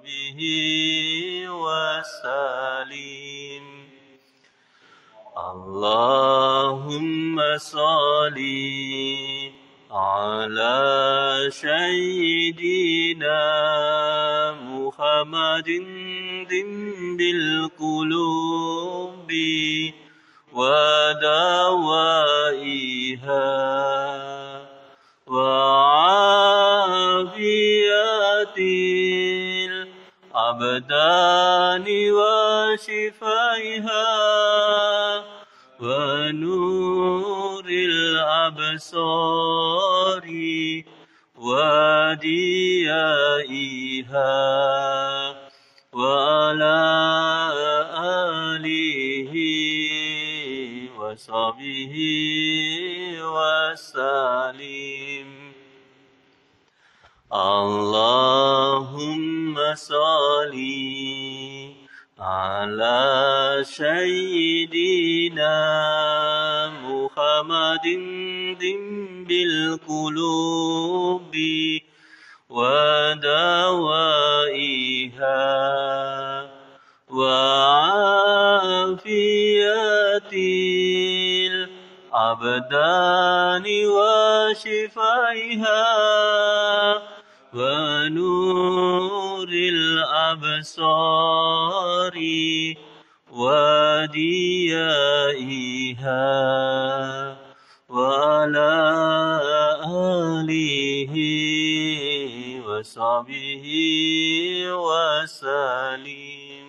وصحبه وسلم. اللهم صل على سيدنا محمد بالقلوب ودوائها وعافية الأبدان وشفائها ونور الأبصار وديائها وعلى آله وصحبه وسلم. اللهم صل على سيدنا محمد بالقلوب ودوائها وعافية الأبدان وشفائها ونور الأبصار وديائها وعلى آله وصحبه وسلم.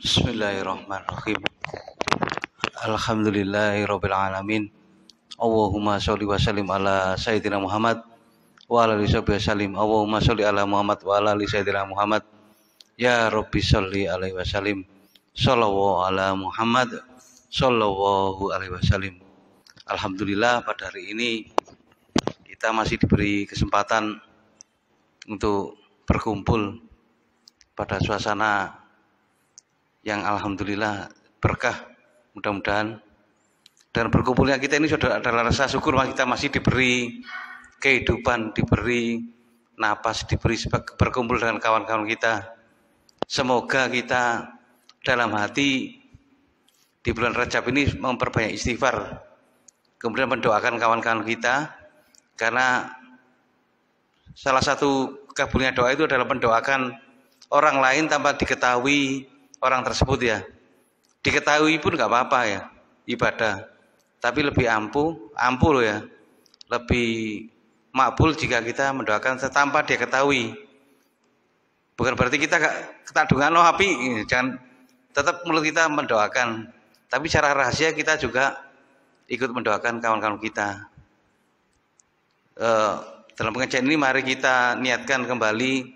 Bismillahirrahmanirrahim. Alhamdulillahirabbil alamin. Allahumma sholli wa sallim ala sayyidina Muhammad wa ala alihi wasallim. Allahumma sholli ala Muhammad wa ala ali sayyidina Muhammad. Ya Rabbi sholli alaihi wasallim. Shallallahu ala Muhammad sallallahu alaihi wasallim. Alhamdulillah, pada hari ini kita masih diberi kesempatan untuk berkumpul pada suasana yang alhamdulillah berkah, mudah-mudahan. Dan berkumpulnya kita ini sudah adalah rasa syukur bahwa kita masih diberi kehidupan, diberi napas, diberi berkumpul dengan kawan-kawan kita. Semoga kita dalam hati di bulan Rajab ini memperbanyak istighfar, kemudian mendoakan kawan-kawan kita, karena salah satu kabulnya doa itu adalah mendoakan orang lain tanpa diketahui orang tersebut ya. Diketahui pun nggak apa-apa ya, ibadah. Tapi lebih ampuh loh ya. Lebih makbul jika kita mendoakan tanpa dia ketahui. Bukan berarti kita tak dungan no api, jangan, tetap mulut kita mendoakan. Tapi secara rahasia kita juga ikut mendoakan kawan-kawan kita. Dalam pengajian ini mari kita niatkan kembali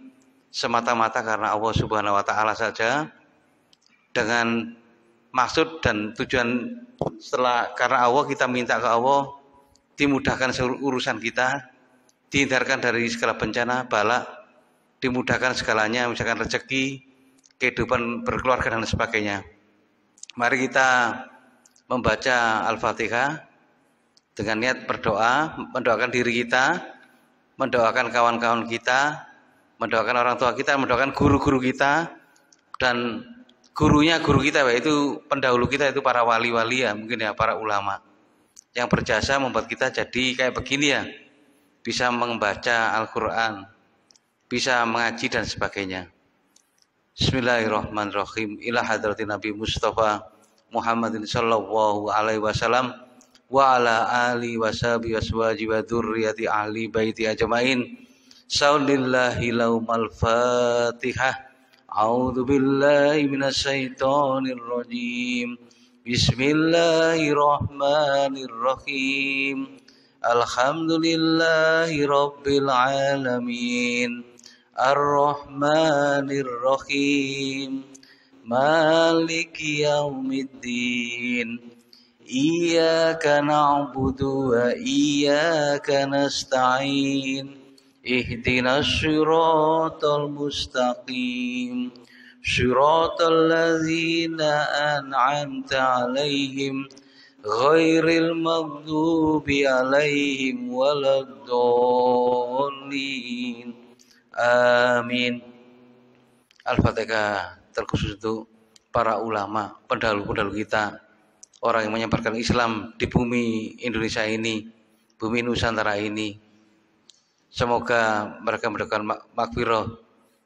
semata-mata karena Allah Subhanahu wa taala saja, dengan maksud dan tujuan setelah karena Allah kita minta ke Allah dimudahkan seluruh urusan kita, dihindarkan dari segala bencana, bala, dimudahkan segalanya, misalkan rezeki, kehidupan berkeluarga dan sebagainya. Mari kita membaca Al-Fatihah dengan niat berdoa, mendoakan diri kita, mendoakan kawan-kawan kita, mendoakan orang tua kita, mendoakan guru-guru kita, dan gurunya guru kita, yaitu pendahulu kita, itu para wali-wali ya, mungkin ya, para ulama yang berjasa membuat kita jadi kayak begini ya, bisa membaca Al-Quran, bisa mengaji dan sebagainya. Bismillahirrahmanirrahim. Ila hadratin Nabi Mustafa Muhammadin sallallahu alaihi wasallam wa ala ali washabi waswaji wa dzurriyyati ahli baiti ajmain. Saulillahi laumal Fatihah. A'udzu billahi minasyaitonir rajim. Bismillahirrahmanirrahim. Alhamdulillahi Rabbil Alamin. Ar-Rahmanir Rahim. Maliki Yaumiddin. Iyyaka na'budu wa iyyaka nasta'in. Ihdinas siratal mustaqim. Siratal ladzina an'amta 'alaihim ghairil maghdubi 'alaihim waladdallin. Amin. Al-Fatihah terkhusus untuk para ulama, pendahulu-pendahulu kita, orang yang menyebarkan Islam di bumi Indonesia ini, bumi Nusantara ini. Semoga mereka mendapatkan makfirah,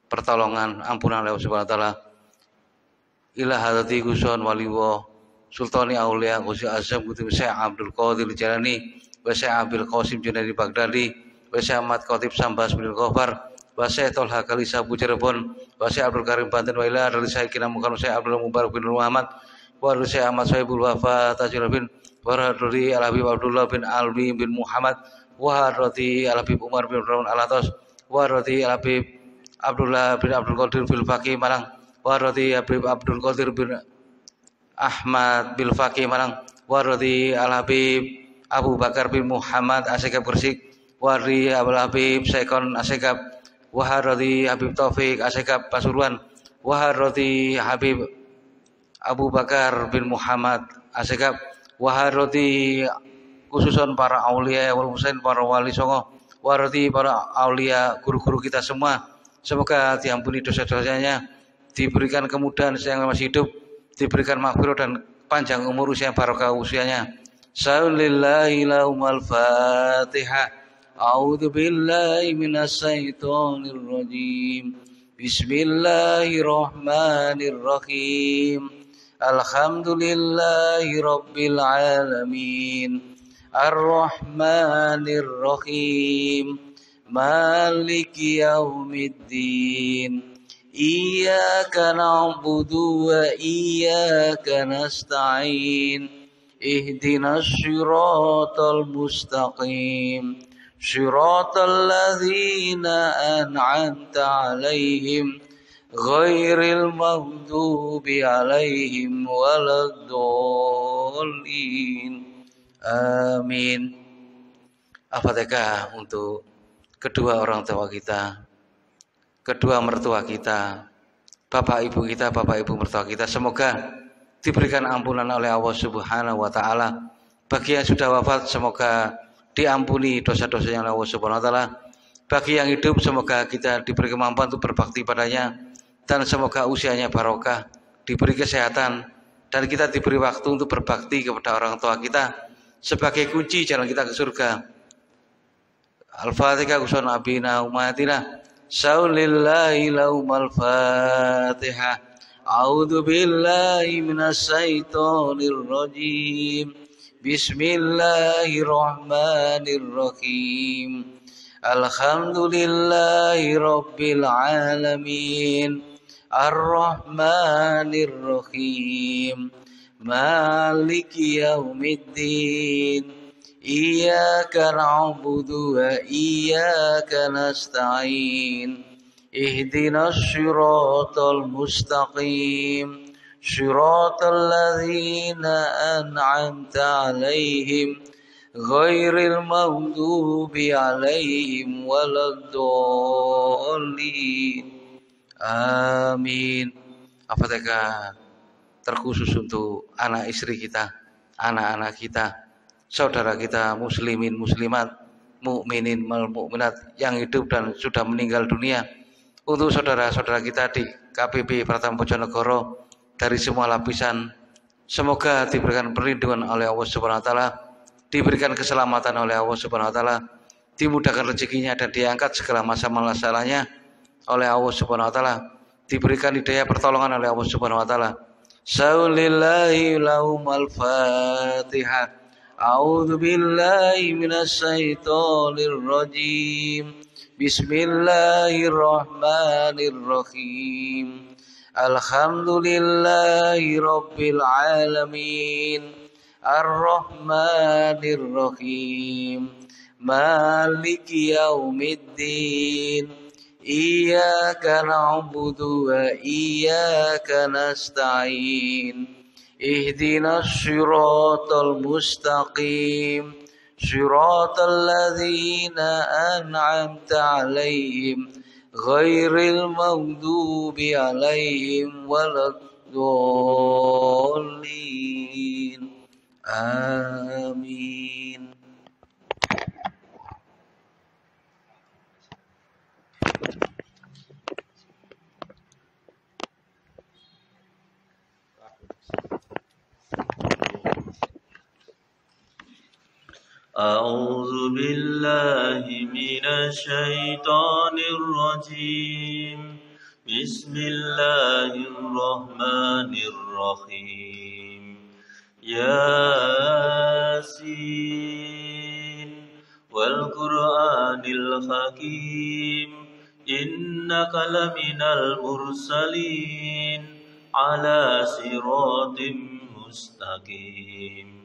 pertolongan, ampunan oleh Allah Subhanahu wa taala. Ila hadati Guson Waliwo Sultani Aulia Ghusi Azam Kutu Syekh Abdul Qadir Jalani wa Syekh Abil Qasim Junaidi Baghdadi wa Syekh Ahmad Khatib Sambas bin Ghafar wa Syekh Tolha Kalisa Abu Cirebon wa Syekh Abdul Karim Banten wa ila dari Syekh Kinamukan Syekh Abdul Mubarak bin Muhammad wa dari Syekh Ahmad Sohibul Wafa Tajir bin wa dari Al Habib Abdullah bin Alwi bin Muhammad wa dari Al Habib Umar bin Raun Alatos wa dari Al Habib Abdullah bin Abdul Qadir bin Faqih Malang wa dari Habib Abdul Qadir bin Ahmad bin Faqih Malang wa dari Al Habib Abu Bakar bin Muhammad Asyikab Gresik wa dari Al Habib Saikon Asyikab wa dari Habib Taufik Asyikab Pasuruan wa dari Habib Abu Bakar bin Muhammad Asyikab wa dari khususon para aulia wal husain, para wali songo, warati para aulia, guru-guru kita semua. Semoga diampuni dosa-dosanya, diberikan kemudahan yang masih hidup, diberikan maghfirah dan panjang umur usia, barokah usianya. Sallillahi laumal Fatihah. A'udzu billahi minas syaitonir rajim. Bismillahirrahmanirrahim. Alhamdulillahi rabbil alamin. Ar-Rahmanir Rahim. Maliki Yaumiddin. Iyyaka na'budu wa iyyaka nasta'in. Ihdinas siratal mustaqim. Siratal ladzina an'amta 'alaihim ghairil maghdubi 'alaihim waladdallin. Amin. Al-Fatihah untuk kedua orang tua kita, kedua mertua kita, bapak ibu kita, bapak ibu mertua kita. Semoga diberikan ampunan oleh Allah Subhanahu wa taala. Bagi yang sudah wafat, semoga diampuni dosa-dosanya oleh Allah Subhanahu wa taala. Bagi yang hidup, semoga kita diberi kemampuan untuk berbakti padanya, dan semoga usianya barokah, diberi kesehatan, dan kita diberi waktu untuk berbakti kepada orang tua kita sebagai kunci jalan kita ke surga. Al-Fatihah kusun abina umatina. Saulillahi laumal Fatihah. A'udzu billahi minas syaitonir rajim. Bismillahirrahmanirrahim. Alhamdulillahi rabbil alamin. Ar-Rahmanir Rahim. Maliki Yaumiddin. Iyyaka na'budu wa iyyaka nasta'in. Ihdinas siratal mustaqim. Siratal ladzina an'amta 'alaihim ghairil maghdubi 'alaihim waladdallin. Amin. Al-Fatihah terkhusus untuk anak istri kita, anak-anak kita, saudara kita muslimin muslimat, mukminin mukminat yang hidup dan sudah meninggal dunia. Untuk saudara-saudara kita di KPP Pratama Bojonegoro dari semua lapisan, semoga diberikan perlindungan oleh Allah Subhanahu wa taala, diberikan keselamatan oleh Allah Subhanahu wa taala, dimudahkan rezekinya dan diangkat segala masalahnya oleh Allah Subhanahu wa taala, diberikan hidayah pertolongan oleh Allah Subhanahu wa taala. Saulillahi laumal Fatihah. A'udzu billahi minasy syaithanir rajim. Bismillahirrahmanirrahim. Alhamdulillahi rabbil alamin. Ar-Rahmanir Rahim Maliki Yaumiddin Iyyaka na'budu wa iyyaka nasta'in Ihdinas siratal mustaqim Siratal ladzina an'amta 'alaihim ghairil maghdubi 'alaihim waladdallin. Amin. أعوذ بالله من الشيطان الرجيم بسم الله الرحمن الرحيم ياسين والقرآن الحكيم إنك لمن المرسلين على صراط مستقيم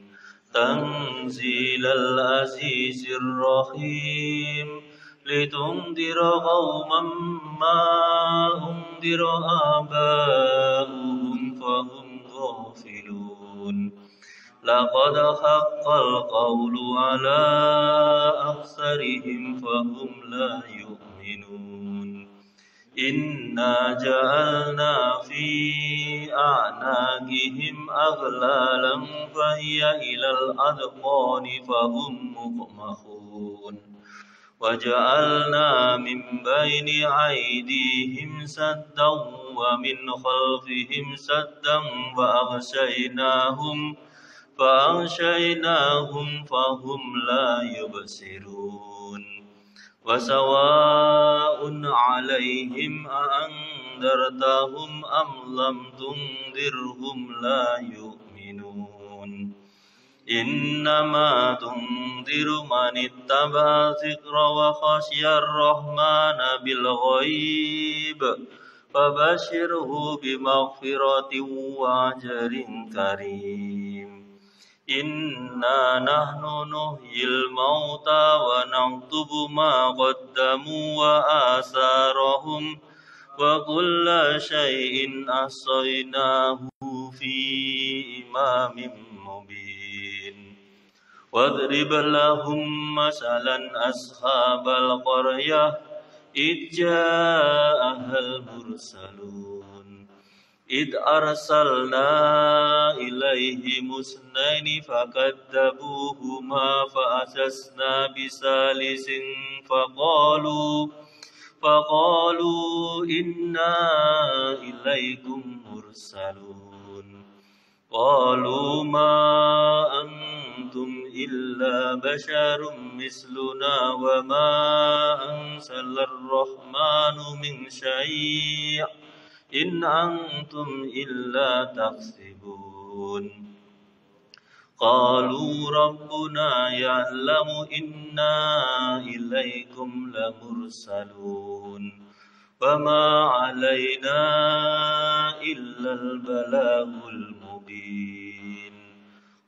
تنزيل العزيز الرحيم لتنذر قوما ما أنذر آباؤهم فهم غافلون لقد حق القول على أكثرهم فهم لا يؤمنون إنا جعلنا في أعناقهم أغلالا فهي إلى الأذقان فهم مقمحون وجعلنا من بين أيديهم سدا ومن خلفهم سدا فأغشيناهم فهم لا يبصرون وسواء عليهم أأنذرتهم أم لم تنذرهم لا يؤمنون إنما تنذر من اتبع الذكر وخشي الرحمن بالغيب فبشره بمغفرة وأجر كريم إنا نحن نحيي الموتى ونكتب ما قدموا وآثارهم وكل شيء أحصيناه في إمام مبين واضرب لهم مثلا أصحاب القرية إذ جاءها المرسلون إذ أرسلنا إليهم اثنين فكذبوهما فأسسنا بثالث فقالوا إنا إليكم مرسلون قالوا ما أنتم إلا بشر مثلنا وما أنزل الرحمن من شيء إن أنتم إلا تكذبون قالوا ربنا يعلم إنا إليكم لمرسلون وما علينا إلا البلاغ المبين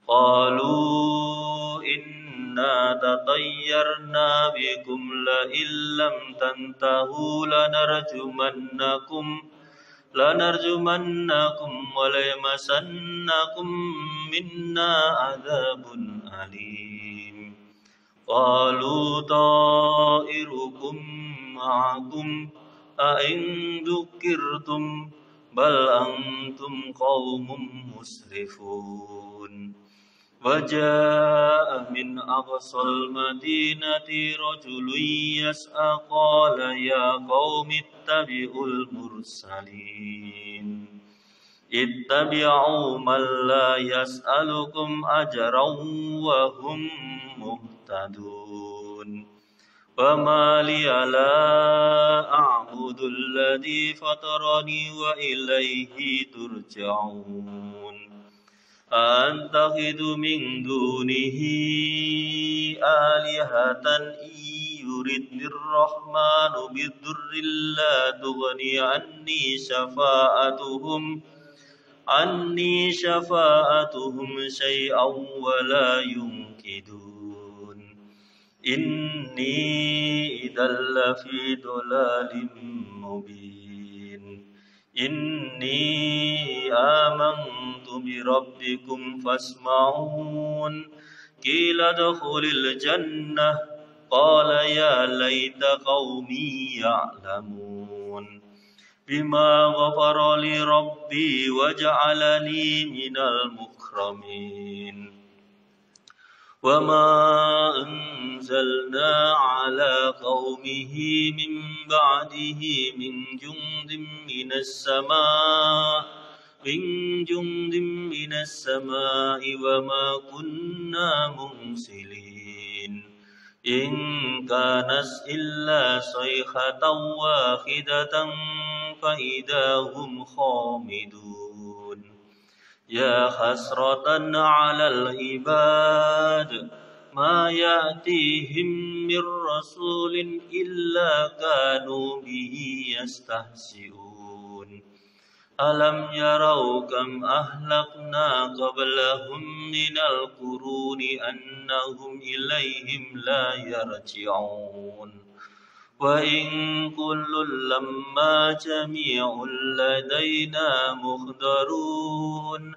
قالوا إنا تطيرنا بكم لئن لم تنتهوا لنرجمنكم وليمسنكم منا عذاب أليم قالوا طائركم معكم أئن ذكرتم بل أنتم قوم مسرفون وجاء من أقصى المدينة رجل يسعى قال يا قوم اتبعوا المرسلين اتبعوا من لا يسألكم أجرا وهم مهتدون وما لي لا أعبد الذي فطرني وإليه ترجعون أتخذ من دونه آلهة إن يردني الرحمن بضر لا تغني عني شفاعتهم عني شفاعتهم شيئا ولا ينقذون إني إذا لفي ضلال مبين إني آمنت بربكم فاسمعون قيل ادخل الجنة قال يا ليت قومي يعلمون بما غفر لي ربي وجعلني من المكرمين وما أنزلنا على قومه من بعده من جند من السماء وما كنا منزلين إن كانت إلا صيحة واحدة فإذا هم خامدون يا حسرة على العباد ما يأتيهم من رسول إلا كانوا به يستهزئون ألم يروا كم أهلكنا قبلهم من القرون أنهم إليهم لا يرجعون وإن كل لما جميع لدينا محضرون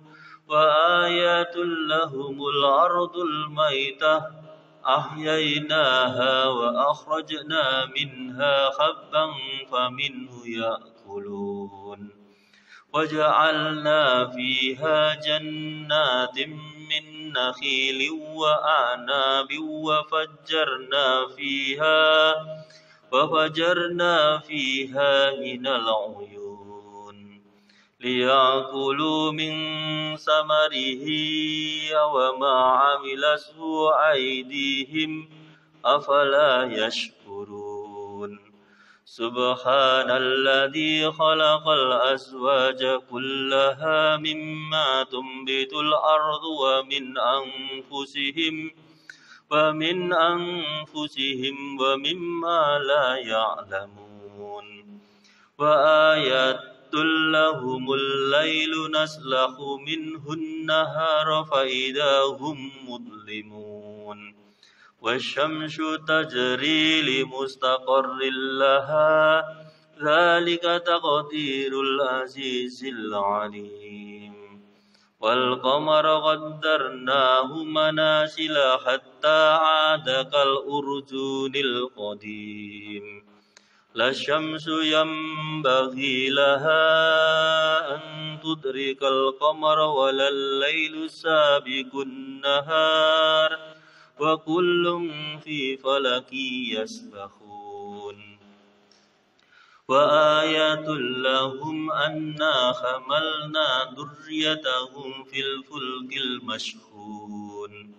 وآيات لهم الأرض الميتة أحييناها وأخرجنا منها حبا فمنه يأكلون وجعلنا فيها جنات من نخيل وأعناب وفجرنا فيها من العيون ليأكلوا من ثمره وما عملته أيديهم أفلا يشكرون سبحان الذي خلق الأزواج كلها مما تنبت الأرض ومن أنفسهم ومما لا يعلمون وآيات لهم الليل نسلخ منه النهار فإذا هم مظلمون والشمس تجري لمستقر لها ذلك تقدير العزيز العليم والقمر قدرناه منازل حتى عاد كالأرجون القديم لا الشمس ينبغي لها أن تدرك القمر ولا الليل سابق النهار وكل في فلك يسبحون وآيات لهم أنا حملنا ذريتهم في الفلك المشحون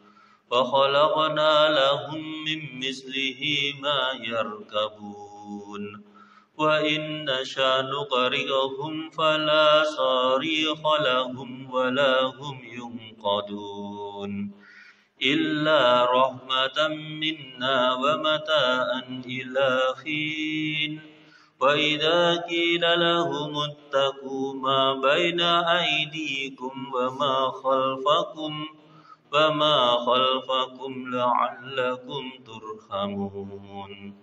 وخلقنا لهم من مثله ما يركبون وإن نشأ نغرقهم فلا صريخ لهم ولا هم ينقذون إلا رحمة منا ومتاعا إلى حين وإذا قيل لهم اتقوا ما بين أيديكم وما خلفكم لعلكم ترحمون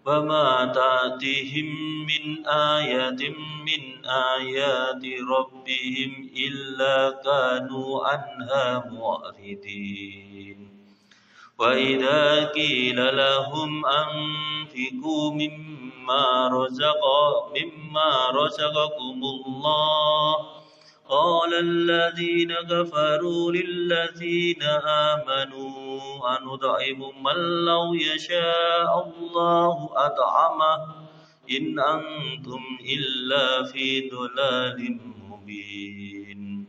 وما تأتيهم من آية من آيات ربهم إلا كانوا عنها معرضين وإذا قيل لهم أنفقوا مما رزقكم الله قال الذين كفروا للذين آمنوا أنطعم من لو يشاء الله أطعمه إن أنتم إلا في ضلال مبين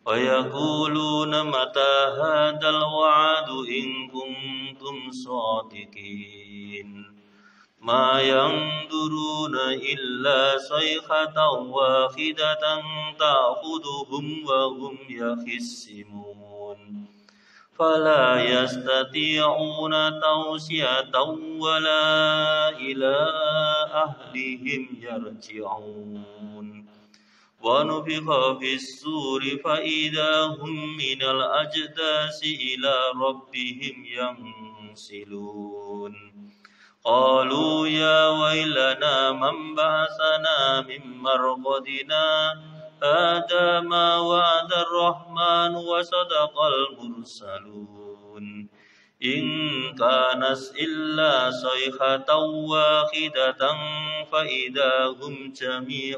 ويقولون متى هذا الوعد إن كنتم صادقين ما ينظرون إلا صيحة واحدة تأخذهم وهم يخصمون فلا يستطيعون توصية ولا إلى أهلهم يرجعون ونفخ في السور فإذا هم من الأجداث إلى ربهم ينسلون قالوا يا ويلنا من بعثنا من مرقدنا هذا ما وعد الرحمن وصدق المرسلون إن كانت إلا صيحة واحدة فإذا هم جميع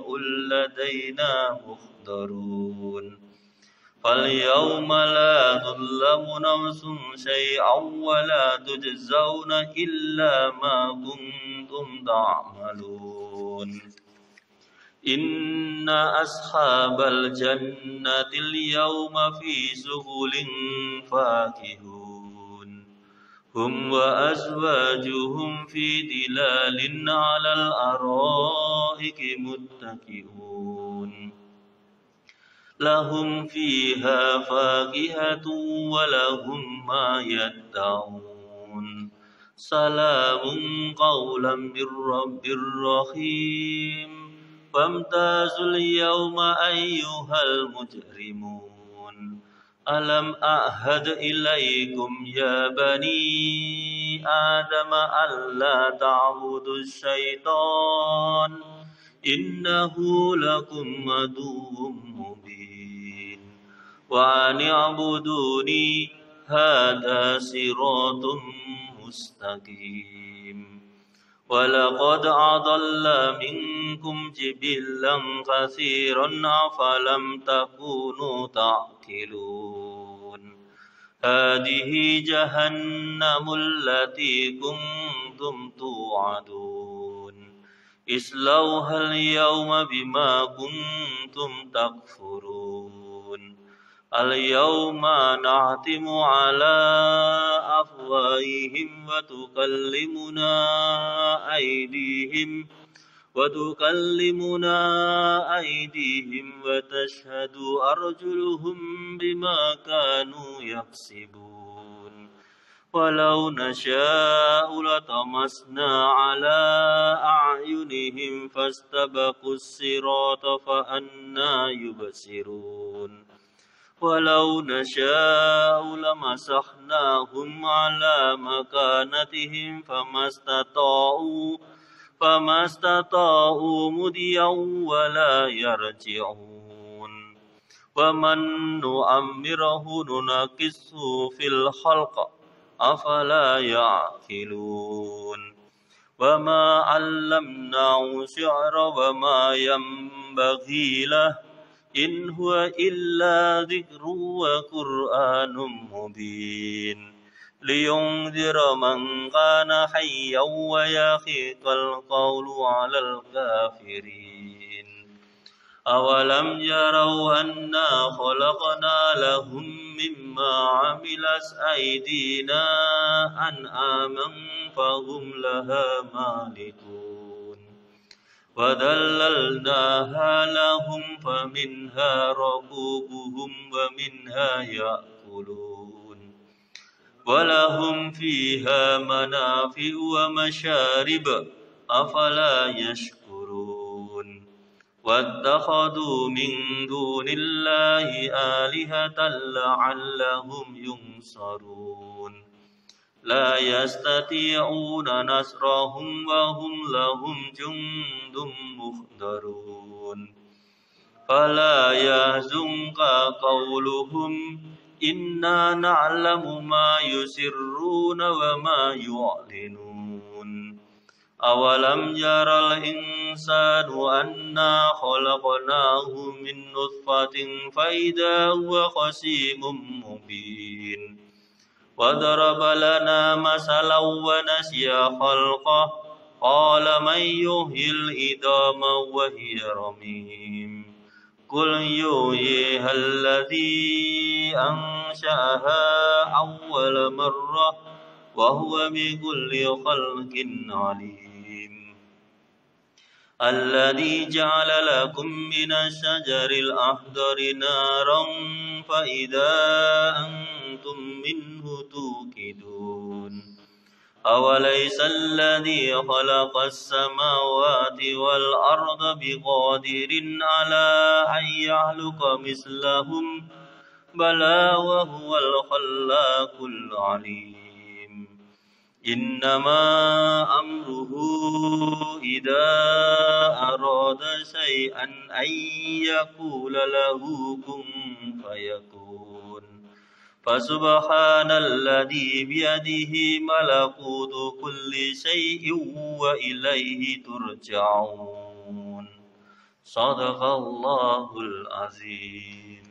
لدينا محضرون فاليوم لا تظلم نفس شيئا ولا تجزون إلا ما كنتم تعملون إن أصحاب الجنة اليوم في شغل فاكهون هم وأزواجهم في ظلال على الأرائك متكئون لهم فيها فاكهة ولهم ما يدعون سلام قولا من رب رحيم فامتازوا اليوم أيها المجرمون ألم أعهد إليكم يا بني آدم ألا تعبدوا الشيطان إنه لكم عدو مبين وأن اعبدوني هذا صراط مستقيم ولقد أضل منكم جبلا كثيرا أفلم تكونوا تعقلون هذه جهنم التي كنتم توعدون اصلوها اليوم بما كنتم تكفرون اليوم نختم على أفواههم وتكلمنا أيديهم وتشهد أرجلهم بما كانوا يكسبون ولو نشاء لطمسنا على أعينهم فاستبقوا الصراط فأنى يبصرون ولو نشاء لمسخناهم على مكانتهم فما استطاعوا مضيا ولا يرجعون ومن نؤمره ننكسه في الخلق أفلا يعقلون وما علمناه الشعر وما ينبغي له إن هو إلا ذكر وقرآن مبين لينذر من كان حيا ويحق القول على الكافرين أولم يروا أنا خلقنا لهم مما عملت أيدينا أنعاما فهم لها مالكون وذللناها لهم فمنها ركوبهم ومنها يأكلون ولهم فيها منافع ومشارب أفلا يشكرون واتخذوا من دون الله آلهة لعلهم ينصرون لا يستطيعون نصرهم وهم لهم جند محضرون فلا يحزنك قولهم إنا نعلم ما يسرون وما يعلنون أولم يرى الإنسان أنا خلقناه من نطفة فإذا هو خصيم مبين وضرب لنا مثلا ونسي خلقه قال من يحيي العظام وهي رميم قل يحييها الذي أنشأها أول مرة وهو بكل خلق عليم الذي جعل لكم من الشجر الأخضر نارا فإذا أنتم منه توقدون أوليس الذي خلق السماوات والأرض بقادر على أن يخلق مثلهم بلى وهو الخلاق العليم إنما أمره إذا أراد شيئا أن يقول له كن فيكون فسبحان الذي بيده ملكوت كل شيء وإليه ترجعون صدق الله العظيم.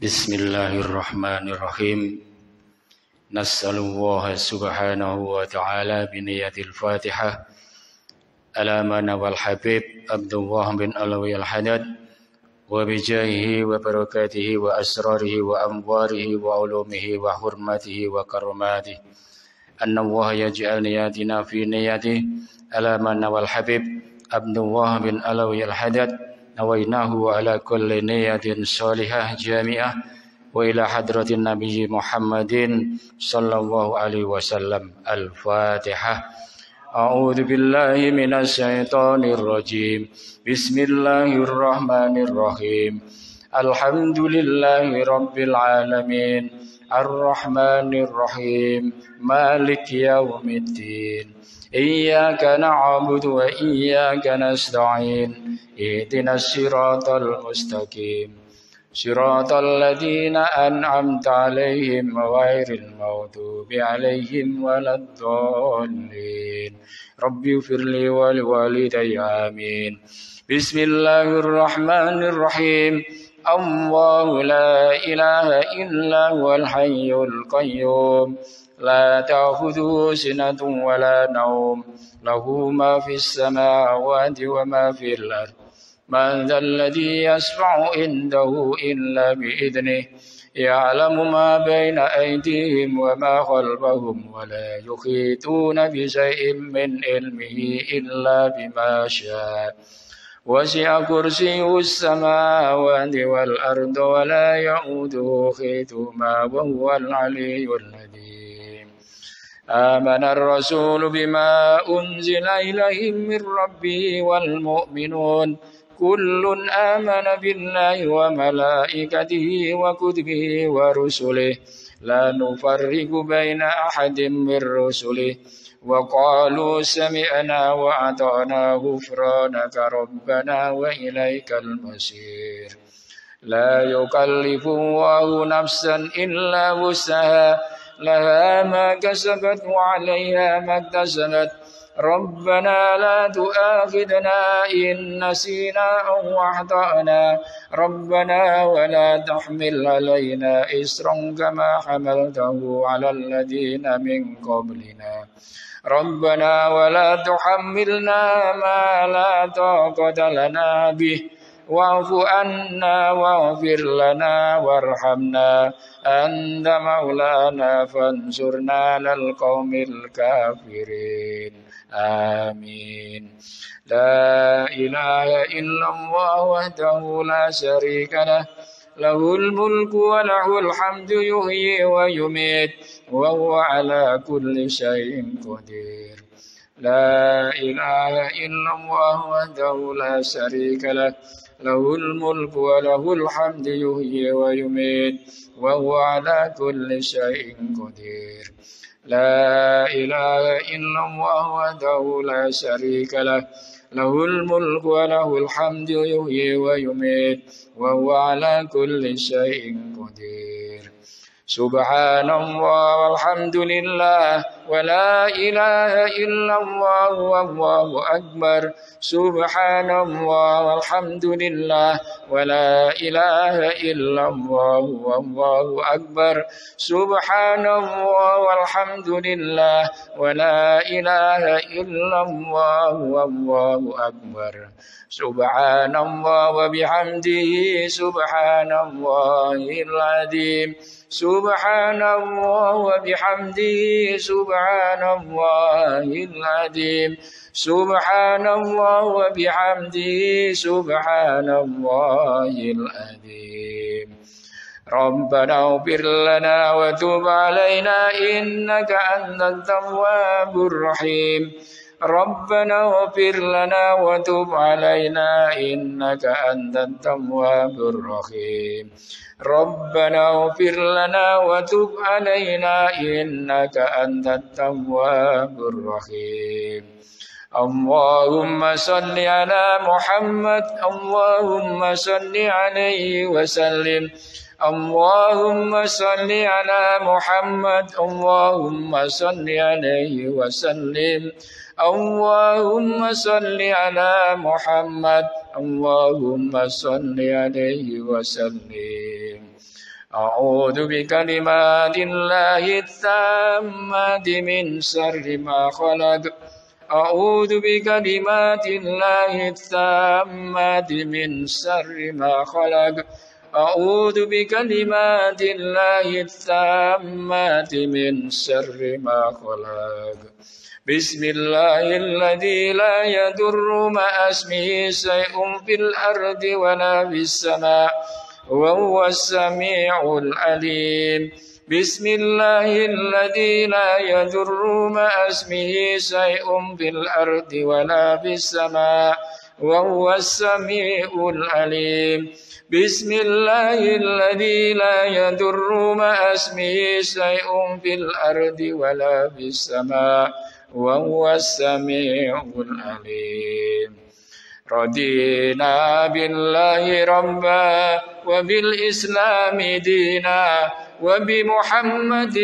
Bismillahirrahmanirrahim. Nas'alullah subhanahu wa ta'ala biniyatil fatihah ala mana wal habib Abdullah bin Alawi al-Hadad wa bijahihi wa barakatihi wa asrarihi wa amwarihi wa ulumihi wa hurmatihi wa karamatihi anna Allah yaj'al niyatina fi niyatihi ala mana wal habib Abdullah bin Alawi al-Hadad nawainahu ala kulli niyatin salihah jami'ah wa ila hadratin nabiyyi Muhammadin sallallahu alaihi wasallam. Al-Fatihah. A'udzu billahi minasy syaithanir rajim. Bismillahirrahmanirrahim. Alhamdulillahi rabbil alamin. Ar-Rahmanir Rahim. Maliki yaumiddin. Iyyaka na'budu wa iyyaka nasta'in. Ihdinas siratal mustaqim. Siratal ladzina an'amta 'alaihim ghairil maghdubi 'alaihim waladdallin. Rabbi firli wa liwalidayya amin. Bismillahirrahmanirrahim. Allahu la ilaha illa huwal hayyul qayyum. La ta'khudhuhu sinatun wa la nawm. Lahu ma fis samawati wa ma fil ardh. Man dzalladzi yashfa'u indahu illa bi'idhnihi ya'lamu ma baina aydihim wa ma khalfahum wa la yuhituna bi shay'in min ilmihi illa bima syaa wasi'a kursiyyuhus samawati wal arda wa la ya'uduhu hifdhuhuma wa huwal 'aliyyul 'azim. Amana ar-rasulu bima unzila ilayhi min rabbihi wal mu'minun kullun amana billahi wa malaikatihi wa kutubihi wa rusulihi la nufarriqu baina ahadin min rusulihi wa qalu sami'na wa ata'na ghufranaka rabbana wa ilaikal masir. La yukallifu Allahu nafsan illa wus'aha laha ma kasabat wa 'alayha ma iktasabat. Rabbana la tu'akhidna in nasina aw akhtana. Rabbana wa la tahmil 'alaina isran kama hamaltahu 'alal ladzina min qablina. Rabbana wa la tuhammilna ma la taqata lana bih wa'fu anna waghfir lana warhamna anta maulana fansurna 'alal qaumil kafirin. Amin. La ilaha illallah wahdahu la syarika lah. Lahul mulku wa lahul hamdu yuhyi wa yumit wa huwa ala kulli syai'in qadir. La ilaha illallah wahdahu la syarika lah. Lahul mulku wa lahul hamdu yuhyi wa yumit wa huwa ala kulli syai'in qadir. La ilaha illallah wahdahu la syarika lah. Lahul mulku wa lahul hamdu yuhyi wa yumit wa huwa ala kulli syai'in qadir. Subhanallah walhamdulillah ولا إله إلا الله والله أكبر سبحان الله والحمد لله ولا إله إلا الله والله أكبر سبحان الله والحمد لله ولا إله إلا الله والله أكبر سبحان الله وبحمده سبحان الله العظيم سبحان الله وبحمده سبحان الله العظيم سبحان الله وبحمده سبحان الله العظيم ربنا اغفر لنا وتب علينا إنك أنت التواب الرحيم ربنا اغفر لنا وتب علينا إنك أنت التواب الرحيم ربنا اغفر لنا وتب علينا إنك أنت التواب الرحيم اللهم صل على محمد اللهم صل عليه وسلم اللهم صل على محمد اللهم صل عليه وسلم اللهم صل على محمد اللهم صل عليه وسلم أعوذ بكلمات الله التامات من شر ما خلق أعوذ بكلمات الله التامات من شر ما خلق أعوذ بكلمات الله التامات من شر ما خلق بسم الله الذي لا يضر مع اسمه شيء في الأرض ولا في السماء وهو السميع العليم بسم الله الذي لا يضر مع اسمه شيء في الأرض ولا في السماء وهو السميع العليم بسم الله الذي لا يضر مع اسمه شيء في الأرض ولا في السماء وهو السميع العليم رضينا بالله ربا وبالإسلام دينا وبمحمد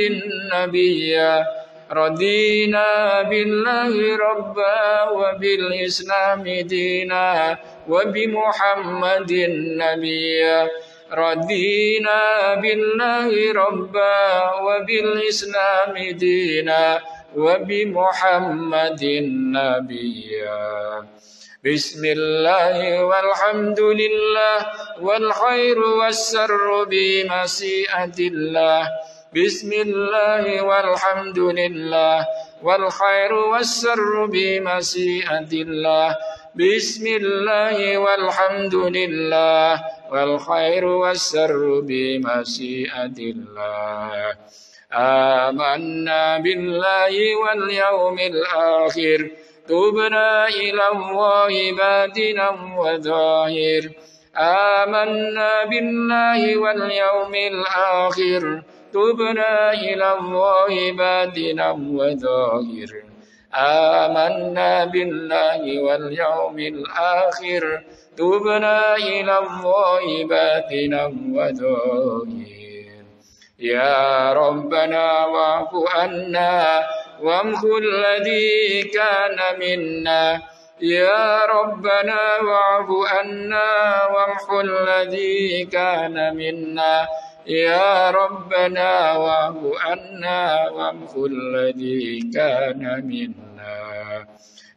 نبيا رضينا بالله ربا وبالإسلام دينا وبمحمد نبيا رضينا بالله ربا وبالإسلام دينا وبمحمد نبيا بسم الله والحمد لله والخير والسر بمشيئة الله بسم الله والحمد لله والخير والسر بمشيئة الله بسم الله والحمد لله والخير والسر بمشيئة الله آمنا بالله واليوم الآخر تبنا إلى الله باطنا وظاهر آمنا بالله واليوم الآخر تبنا إلى الله باطنا وظاهر آمنا بالله واليوم الآخر تبنا إلى الله باطنا وظاهر يا ربنا واعف عنا وامحو الذي كان منا يا ربنا واعف عنا وامحو الذي كان منا يا ربنا واعف عنا وامحو الذي كان منا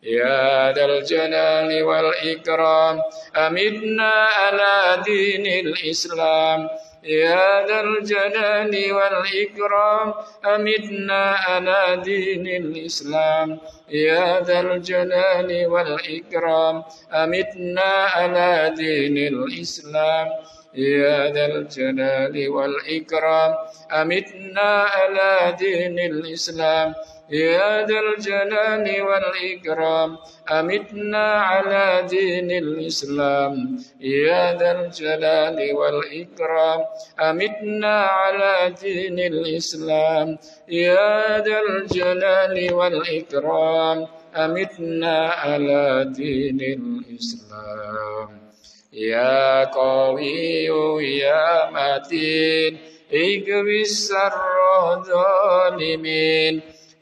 يا ذا الجلال والإكرام أمتنا على دين الإسلام يا ذا الجلال والإكرام أمتنا على دين الإسلام يا ذا الجلال والإكرام أمتنا على دين الإسلام يا ذا الجلال والإكرام أمتنا على دين الإسلام يا ذا الجلال والإكرام أمتنا على دين الإسلام يا ذا الجلال والإكرام أمتنا على دين الإسلام يا ذا الجلال والإكرام أمتنا على دين الإسلام يا قوي يا متين اكبس الظالمين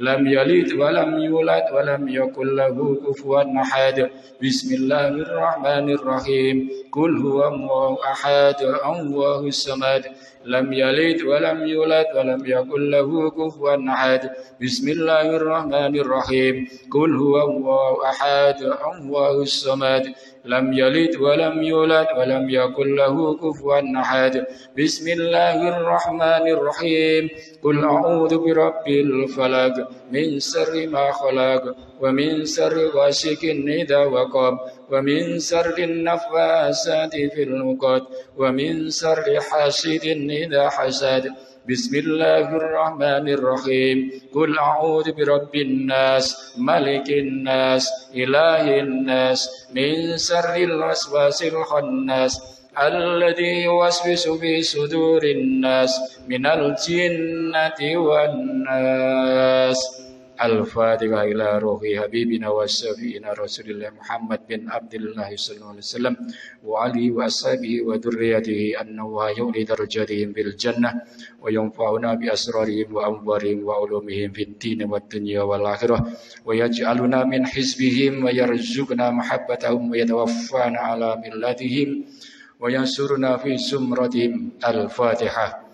لم يلد ولم يولد ولم يكن له كفوا أحد بسم الله الرحمن الرحيم قل هو الله أحد الله الصمد لم يلد ولم يولد ولم يكن له كفوا أحد بسم الله الرحمن الرحيم قل هو الله أحد الله الصمد لم يلد ولم يولد ولم يكن له كفوا أحد بسم الله الرحمن الرحيم قل أعوذ برب الفلق من شر ما خلق ومن شر غاسق إذا وقب ومن شر النفاثات في العقد ومن شر حاسد إذا حسد بسم الله الرحمن الرحيم قل أعوذ برب الناس ملك الناس إله الناس من شر الوسواس الخناس الذي يوسوس في صدور الناس من الجنة والناس. الفاتحة إلى روح حبيبنا وشفيعنا رسول الله محمد بن عبد الله صلى الله عليه وسلم وعلي وأصحابه وذريته أنه يولي درجاتهم في الجنة وينفعنا بأسرارهم وأنوارهم وعلومهم في الدين والدنيا والآخرة ويجعلنا من حزبهم ويرزقنا محبتهم ويتوفانا على ملتهم وينصرنا في زمرتهم. الفاتحة.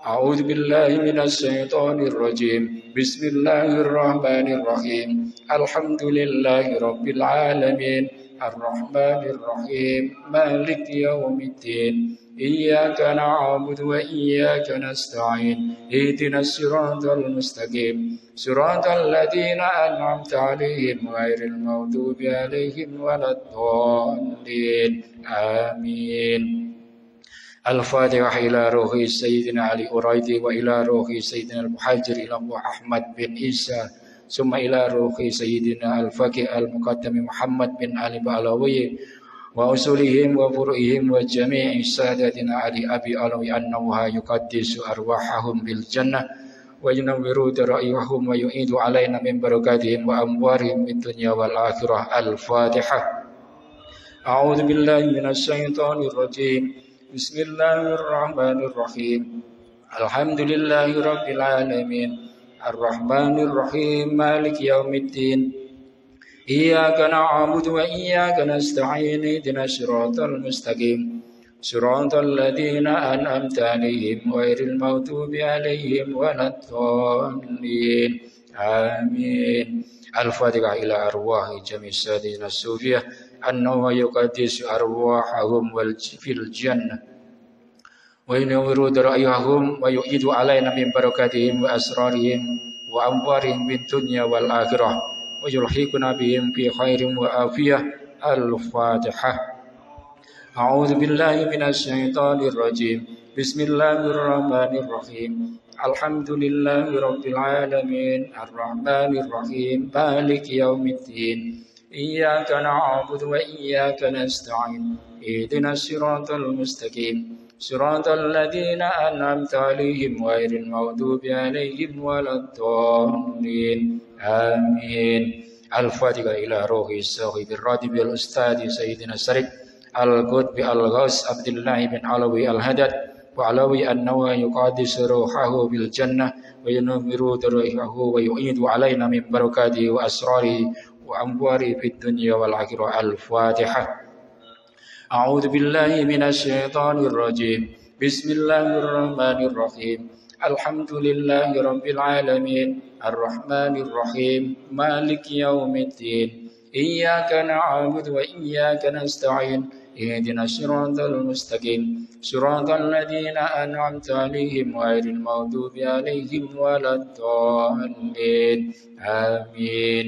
أعوذ بالله من الشيطان الرجيم بسم الله الرحمن الرحيم الحمد لله رب العالمين الرحمن الرحيم مالك يوم الدين إياك نعبد وإياك نستعين اهدنا الصراط المستقيم صراط الذين أنعمت عليهم غير المغضوب عليهم ولا الضالين آمين. الفاتحة إلى روح سيدنا علي أرايدي وإلى روح سيدنا المحجر إلى أحمد بن عيسى ثم إلى روح سيدنا الفقيه المقدم محمد بن علي بعلوي وأصولهم وفروعهم وجميع سادتنا علي أبي علوي أنه يقدس أرواحهم بالجنة وينور درائهم ويعيد علينا من بركاتهم وأموارهم في الدنيا والآخرة. الفاتحة. أعوذ بالله من الشيطان الرجيم بسم الله الرحمن الرحيم الحمد لله رب العالمين الرحمن الرحيم مالك يوم الدين إياك نعبد وإياك نستعين اهدنا الصراط المستقيم صراط الذين أنعمت عليهم غير المغضوب عليهم ولا الضالين آمين. الفاتحة إلى أرواح جميع سادتنا الصوفية أنه يقدس أرواحهم في الجنة وينور درائهم ويؤيد علينا من بركاتهم وأسرارهم وأنوارهم في الدنيا والآخرة ويلحقنا بهم في خير وعافية. الفاتحة. أعوذ بالله من الشيطان الرجيم بسم الله الرحمن الرحيم الحمد لله رب العالمين الرحمن الرحيم مالك يوم الدين إياك نعبد وإياك نستعين اهدنا الصراط المستقيم صراط الذين أنعمت عليهم غير المغضوب عليهم ولا الضالين آمين. الفاتحة إلى روح صاحب الراتب الأستاذ سيدنا الشريف القطب الغوث عبد الله بن علوي الهدد وعلوي أنه يقدس روحه بالجنة وينور روحه ويعيد علينا من بركاته وأسراره وأنواره في الدنيا والآخرة. الفاتحة. أعوذ بالله من الشيطان الرجيم بسم الله الرحمن الرحيم الحمد لله رب العالمين الرحمن الرحيم مالك يوم الدين إياك نعبد وإياك نستعين اهدنا الصراط المستقيم صراط الذين أنعمت عليهم غير المغضوب عليهم ولا الضالين آمين.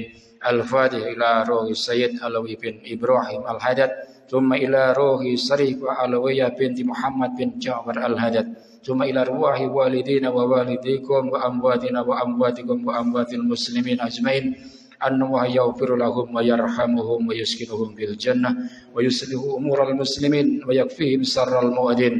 الفاتحة إلى روح السيد علوي بن إبراهيم الهدد ثم إلى روح الشريف علوية بنت محمد بن جعفر الهدد ثم إلى روح والدينا ووالديكم وأمواتنا وأمواتكم وأموات المسلمين أجمعين أنه يغفر لهم ويرحمهم ويسكنهم بالجنة ويصلح أمور المسلمين ويكفيهم شر المؤذين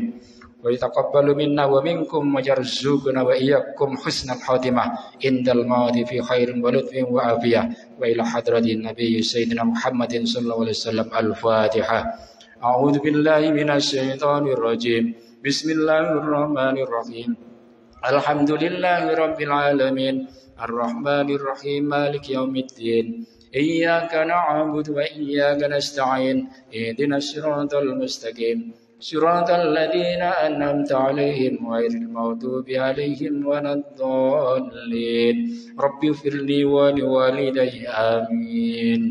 ويتقبل منا ومنكم ويرزقنا وإياكم حسن الخاتمة عند الموت في خير ولطف وعافية وإلى حضرة النبي سيدنا محمد صلى الله عليه وسلم. الفاتحة. أعوذ بالله من الشيطان الرجيم بسم الله الرحمن الرحيم الحمد لله رب العالمين الرحمن الرحيم مالك يوم الدين إياك نعبد وإياك نستعين اهدنا الصراط المستقيم صراط الذين أنعمت عليهم غير المغضوب عليهم ولا الضالين رب اغفر لي ولوالدي آمين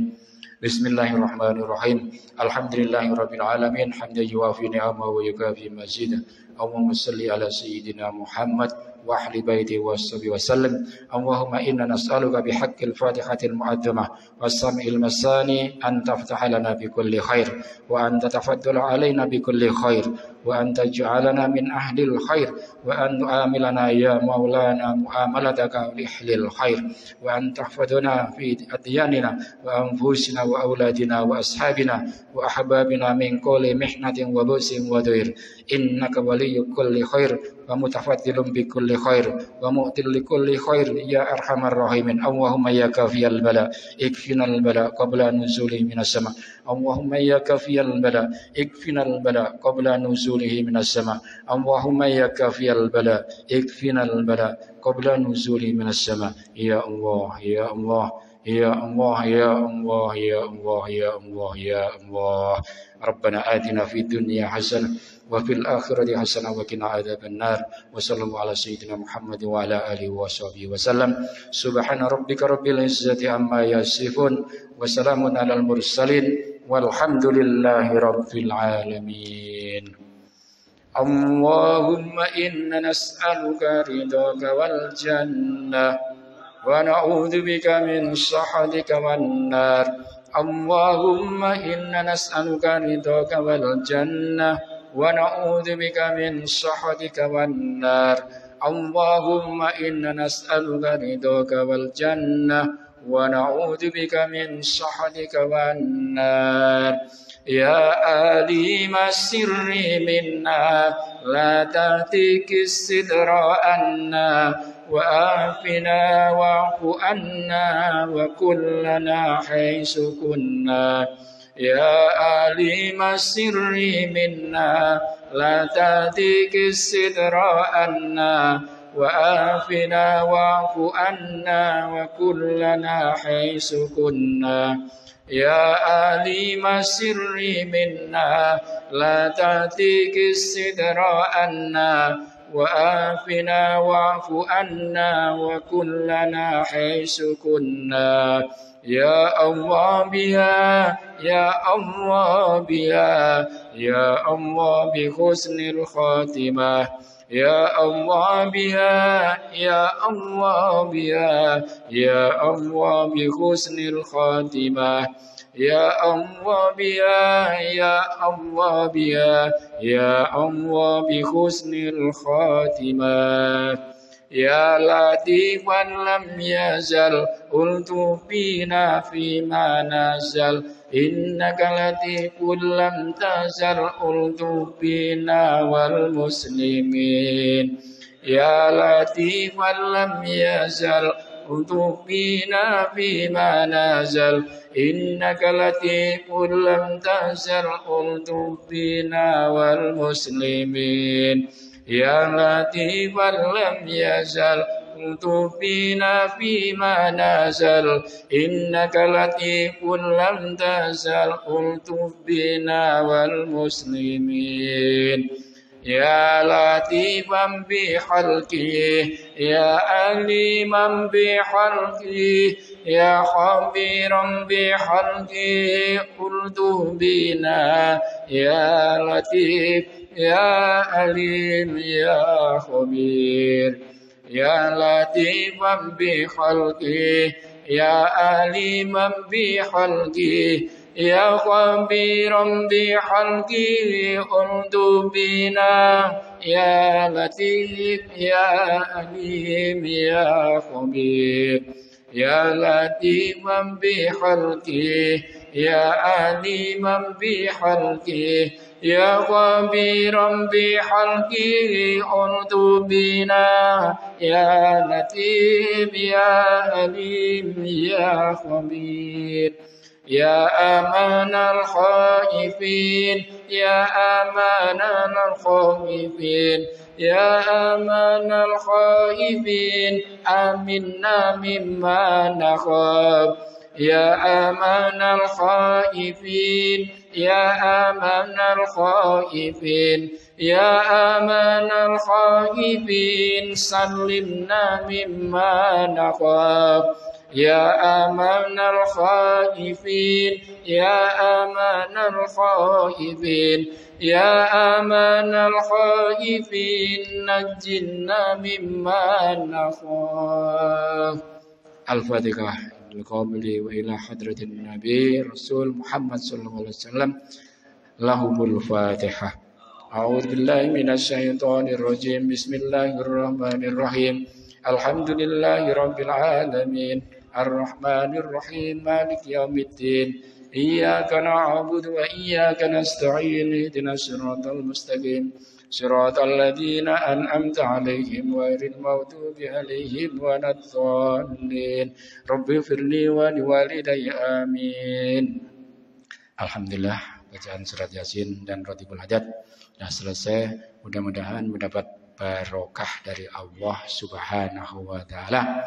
بسم الله الرحمن الرحيم الحمد لله رب العالمين حمدا يوافي نعمه ويكافي مزيدا اللهم صل على سيدنا محمد وأهل بيته وصحبه وسلم اللهم إنا نسألك بحق الفاتحة المعظمة والسمع المساني أن تفتح لنا بكل خير وأن تتفضل علينا بكل خير وأن تجعلنا من أهل الخير وأن تعاملنا يا مولانا معاملتك لأهل الخير وأن تحفظنا في أدياننا وأنفسنا وأولادنا وأصحابنا وأحبابنا من كل محنة وبؤس وضير إنك ولي كل خير ومتفضل بكل خير ومؤتي لكل خير يا أرحم الراحمين اللهم يا كافي البلاء اكفنا البلاء قبل نزوله من السماء اللهم يا كافي البلاء اكفنا البلاء قبل نزوله من السماء اللهم يا كافي البلاء اكفنا البلاء قبل نزوله من السماء يا الله يا الله يا الله يا الله يا الله يا الله يا الله ربنا آتنا في الدنيا حسنة وفي الآخرة حسنة وقنا عذاب النار وصلى الله على سيدنا محمد وعلى آله وصحبه وسلم سبحان ربك رب العزة عما يصفون وسلام على المرسلين والحمد لله رب العالمين اللهم إنا نسألك رضاك والجنة ونعوذ بك من سخطك والنار اللهم إنا نسألك رضاك والجنة ونعوذ بك من سخطك والنار اللهم إنا نسألك رضاك والجنة ونعوذ بك من سخطك والنار يا عالم السر منا لا تهتك الستر عنا وآفنا واعف عنا وكلنا حيث كنا يا عالم السر منا لا تهتك الستر عنا وآفنا واعف عنا وكلنا حيث كنا يا عالم السر منا لا تهتك الستر عنا وآفنا واعف عنا وكلنا حيث كنا يا الله بها يا الله بها يا الله بحسن الخاتمة يا الله بها يا الله بها يا الله بحسن الخاتمة يا الله بها يا الله بها يا الله بحسن الخاتمة يا لطيفا لم يزل قلت فينا فيما نزل إنك لطيف لم تزل قلت فينا والمسلمين يا لطيفا لم يزل قلت فينا فيما نزل إنك لطيف لم تزل قلت فينا والمسلمين يا لطيفا لم يزل قلت فينا فيما نزل إنك لطيف لم تزل قلت فينا والمسلمين يا لطيفا بخلقه يا عليما بخلقه يا خبيرا بخلقه قلت بنا يا لطيف يا عليم يا خبير يا لطيفا بخلقه يا عليما بخلقه يا خبيرا بخلقه قلت بنا يا لطيف يا عليم يا خبير يا لطيفا بخلقه يا عليما بخلقه يا خبيرا بخلقه قلت بنا يا لطيف يا عليم يا خبير يا أمان الخائفين يا أمان الخائفين يا أمان الخائفين آمنا مما نخاف يا أمان الخائفين يا أمان الخائفين يا أمان الخائفين سلمنا مما نخاف يا أمان الخائفين يا أمان الخائفين يا أمان الخائفين نجنا مما نخاف. الفاتحة. القابل وإلى حضرة النبي رسول محمد صلى الله عليه وسلم لهم الفاتحة. أعوذ بالله من الشيطان الرجيم. بسم الله الرحمن الرحيم. الحمد لله رب العالمين الرحمن الرحيم مالك يوم الدين إياك نعبد وإياك نستعين اهدنا الصراط المستقيم صراط الذين أنعمت عليهم غير المغضوب عليهم ولا الضالين رب اغفر لي ولوالدي آمين. Alhamdulillah, bacaan surat Yasin dan Rotibul Hajat sudah selesai. Mudah-mudahan mendapat barokah dari Allah Subhanahu wa taala.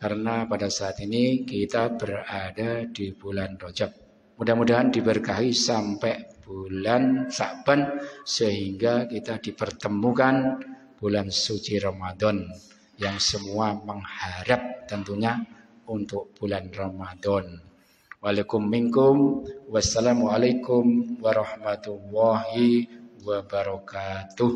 Karena pada saat ini kita berada di bulan Rajab. Mudah-mudahan diberkahi sampai bulan Sa'ban sehingga kita dipertemukan bulan suci Ramadan yang semua mengharap tentunya untuk bulan Ramadan. Wassalamualaikum warahmatullahi wabarakatuh.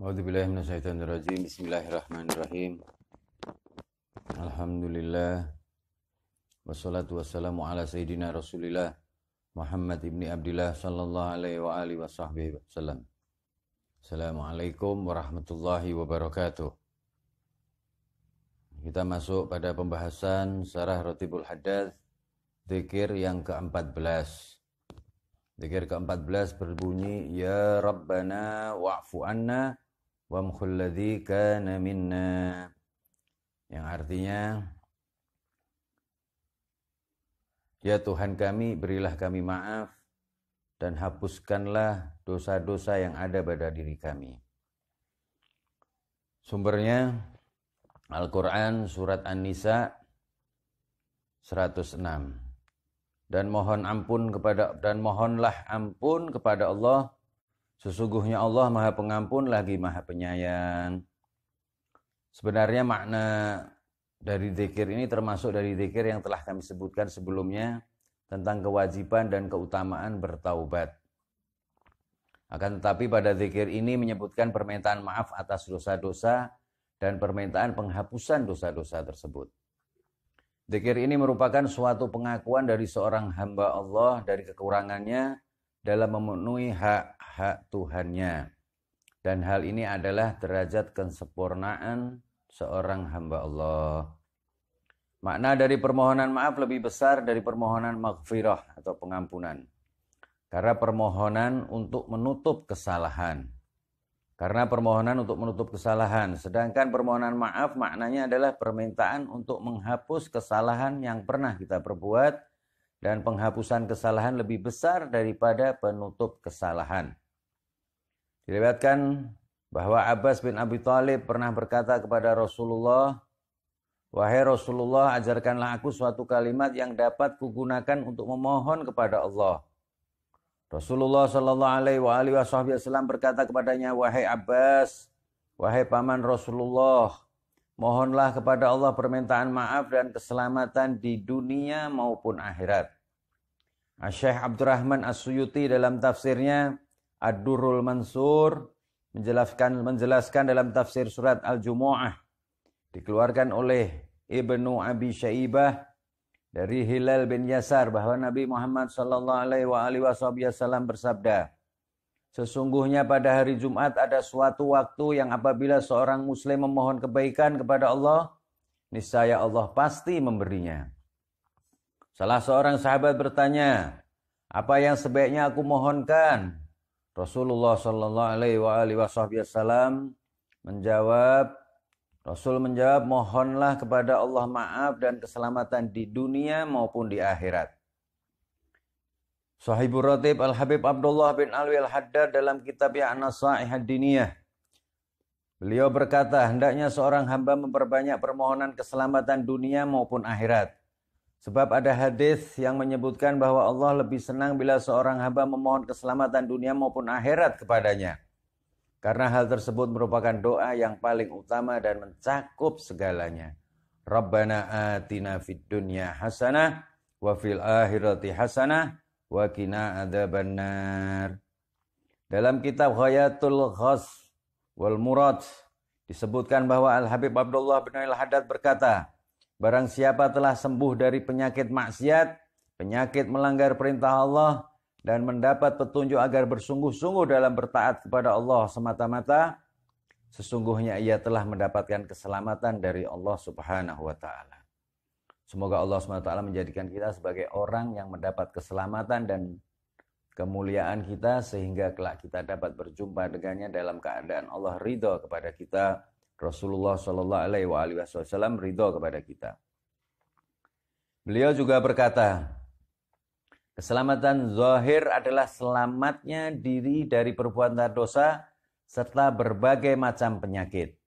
A'udzubillahiminasyaitonirrajim. Bismillahirrahmanirrahim. Alhamdulillah. Wassalatu wassalamu ala sayyidina Rasulillah Muhammad ibni Abdillah sallallahu alaihi wa alihi wa sahbihi wasallam. Assalamualaikum warahmatullahi wabarakatuh. Kita masuk pada pembahasan Syarah Rotibul Hajat, zikir yang ke-14. Zikir ke-14 berbunyi, Ya Rabbana wa'fu anna wamkhul ladzi kana minna, yang artinya, ya Tuhan kami, berilah kami maaf dan hapuskanlah dosa-dosa yang ada pada diri kami. Sumbernya Al-Quran surat An-Nisa 106. Dan mohonlah ampun kepada Allah. Sesungguhnya Allah Maha Pengampun lagi Maha Penyayang. Sebenarnya makna dari zikir ini termasuk dari zikir yang telah kami sebutkan sebelumnya tentang kewajiban dan keutamaan bertaubat. Akan tetapi pada zikir ini menyebutkan permintaan maaf atas dosa-dosa dan permintaan penghapusan dosa-dosa tersebut. Zikir ini merupakan suatu pengakuan dari seorang hamba Allah dari kekurangannya dalam memenuhi hak-hak Tuhannya. Dan hal ini adalah derajat kesempurnaan seorang hamba Allah. Makna dari permohonan maaf lebih besar dari permohonan maghfirah atau pengampunan. Karena permohonan untuk menutup kesalahan. Sedangkan permohonan maaf maknanya adalah permintaan untuk menghapus kesalahan yang pernah kita perbuat, dan penghapusan kesalahan lebih besar daripada penutup kesalahan. Diriwayatkan bahwa Abbas bin Abi Thalib pernah berkata kepada Rasulullah, "Wahai Rasulullah, ajarkanlah aku suatu kalimat yang dapat kugunakan untuk memohon kepada Allah." Rasulullah Shallallahu Alaihi Wasallam berkata kepadanya, "Wahai Abbas, wahai paman Rasulullah, mohonlah kepada Allah permintaan maaf dan keselamatan di dunia maupun akhirat." Syekh Abdurrahman As-Suyuti dalam tafsirnya Ad-Durrul Mansur menjelaskan dalam tafsir surat Al-Jumu'ah, dikeluarkan oleh Ibnu Abi Syaibah dari Hilal bin Yasar, bahwa Nabi Muhammad sallallahu alaihi wasallam bersabda, "Sesungguhnya pada hari Jumat ada suatu waktu yang apabila seorang muslim memohon kebaikan kepada Allah, niscaya Allah pasti memberinya." Salah seorang sahabat bertanya, "Apa yang sebaiknya aku mohonkan?" Rasulullah sallallahu alaihi wasallam menjawab, "Mohonlah kepada Allah maaf dan keselamatan di dunia maupun di akhirat." Shahibur Ratib Al-Habib Abdullah bin Alwi Al-Haddad dalam kitabnya An-Nasaih Ad-Diniyah, beliau berkata, hendaknya seorang hamba memperbanyak permohonan keselamatan dunia maupun akhirat. Sebab ada hadis yang menyebutkan bahwa Allah lebih senang bila seorang hamba memohon keselamatan dunia maupun akhirat kepadanya. Karena hal tersebut merupakan doa yang paling utama dan mencakup segalanya. Rabbana atina fid dunya hasanah wa fil akhirati hasanah wa qina adzabannar. Dalam kitab Ghayatul Ghas wal Murad disebutkan bahwa Al-Habib Abdullah bin Al-Haddad berkata, barang siapa telah sembuh dari penyakit maksiat, penyakit melanggar perintah Allah, dan mendapat petunjuk agar bersungguh-sungguh dalam bertaat kepada Allah semata-mata, sesungguhnya ia telah mendapatkan keselamatan dari Allah Subhanahu wa Ta'ala. Semoga Allah Subhanahu wa Ta'ala menjadikan kita sebagai orang yang mendapat keselamatan dan kemuliaan kita, sehingga kelak kita dapat berjumpa dengannya dalam keadaan Allah ridho kepada kita, Rasulullah Shallallahu Alaihi Wasallam ridho kepada kita. Beliau juga berkata, keselamatan zahir adalah selamatnya diri dari perbuatan dosa serta berbagai macam penyakit.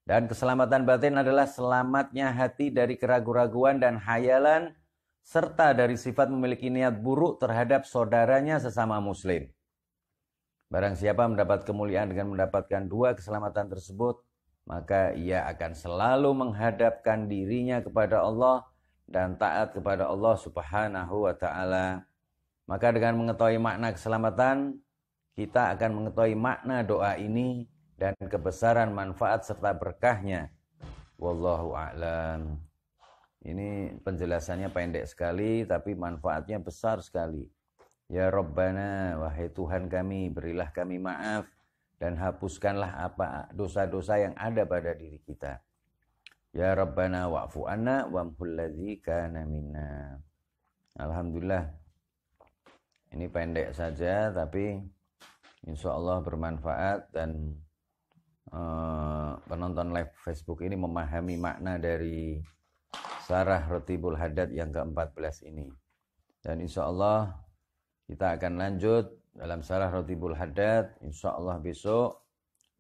Dan keselamatan batin adalah selamatnya hati dari keraguan-raguan dan hayalan serta dari sifat memiliki niat buruk terhadap saudaranya sesama muslim. Barang siapa mendapat kemuliaan dengan mendapatkan dua keselamatan tersebut, maka ia akan selalu menghadapkan dirinya kepada Allah dan taat kepada Allah Subhanahu wa Ta'ala. Maka dengan mengetahui makna keselamatan, kita akan mengetahui makna doa ini dan kebesaran manfaat serta berkahnya. Wallahu a'lam. Ini penjelasannya pendek sekali, tapi manfaatnya besar sekali. Ya Rabbana, wahai Tuhan kami, berilah kami maaf dan hapuskanlah apa dosa-dosa yang ada pada diri kita. Ya Rabbana wa'fu anna wamhul ladzi kana minna. Alhamdulillah. Ini pendek saja tapi insya Allah bermanfaat, dan penonton live Facebook ini memahami makna dari Syarah Ratibul Haddad yang ke-14 ini. Dan insya Allah kita akan lanjut dalam Syarah Ratibul Haddad. Insya Allah besok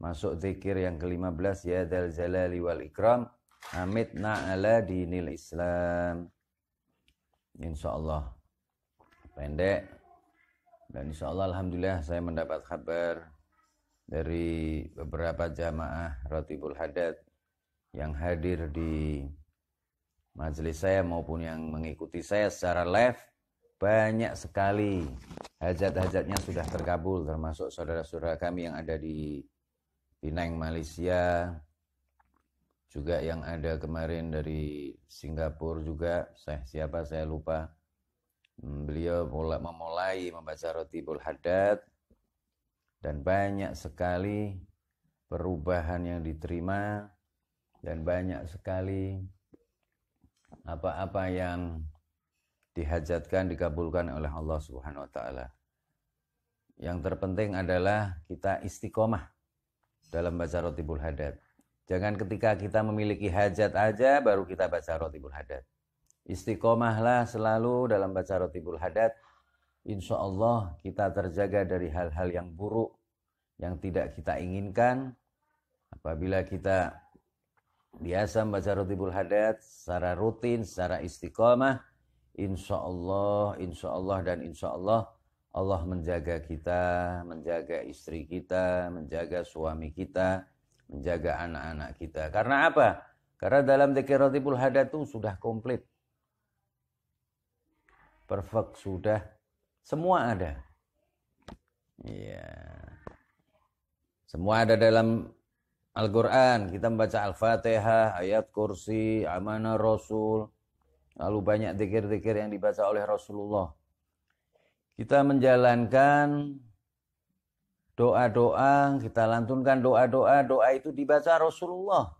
masuk zikir yang ke-15, ya dzal jalali wal ikram amitna ala dinil Islam. Insya Allah pendek, dan insya Allah alhamdulillah saya mendapat kabar dari beberapa jamaah Ratibul Haddad yang hadir di majelis saya maupun yang mengikuti saya secara live. Banyak sekali hajat-hajatnya sudah terkabul, termasuk saudara-saudara kami yang ada di Penang, Malaysia, juga yang ada kemarin dari Singapura juga. Siapa saya lupa. Beliau memulai membaca Ratibul Haddad, dan banyak sekali perubahan yang diterima dan banyak sekali apa-apa yang dihajatkan dikabulkan oleh Allah Subhanahu wa taala. Yang terpenting adalah kita istiqomah dalam baca Rotibul Hadad. Jangan ketika kita memiliki hajat aja baru kita baca Rotibul Hadad. Istiqomahlah selalu dalam baca Rotibul Hadad. Insya Allah kita terjaga dari hal-hal yang buruk yang tidak kita inginkan. Apabila kita biasa membaca Rotibul Hadad secara rutin, secara istiqomah, insya Allah dan insya Allah Allah menjaga kita, menjaga istri kita, menjaga suami kita, menjaga anak-anak kita. Karena apa? Karena dalam dzikir Rotibul Hadad itu sudah komplit. Perfect sudah. Semua ada. Iya. Semua ada dalam Al-Quran. Kita membaca Al-Fatihah, ayat kursi, amanah Rasul. Lalu banyak dzikir-dzikir yang dibaca oleh Rasulullah. Kita menjalankan doa-doa, kita lantunkan doa-doa, doa itu dibaca Rasulullah.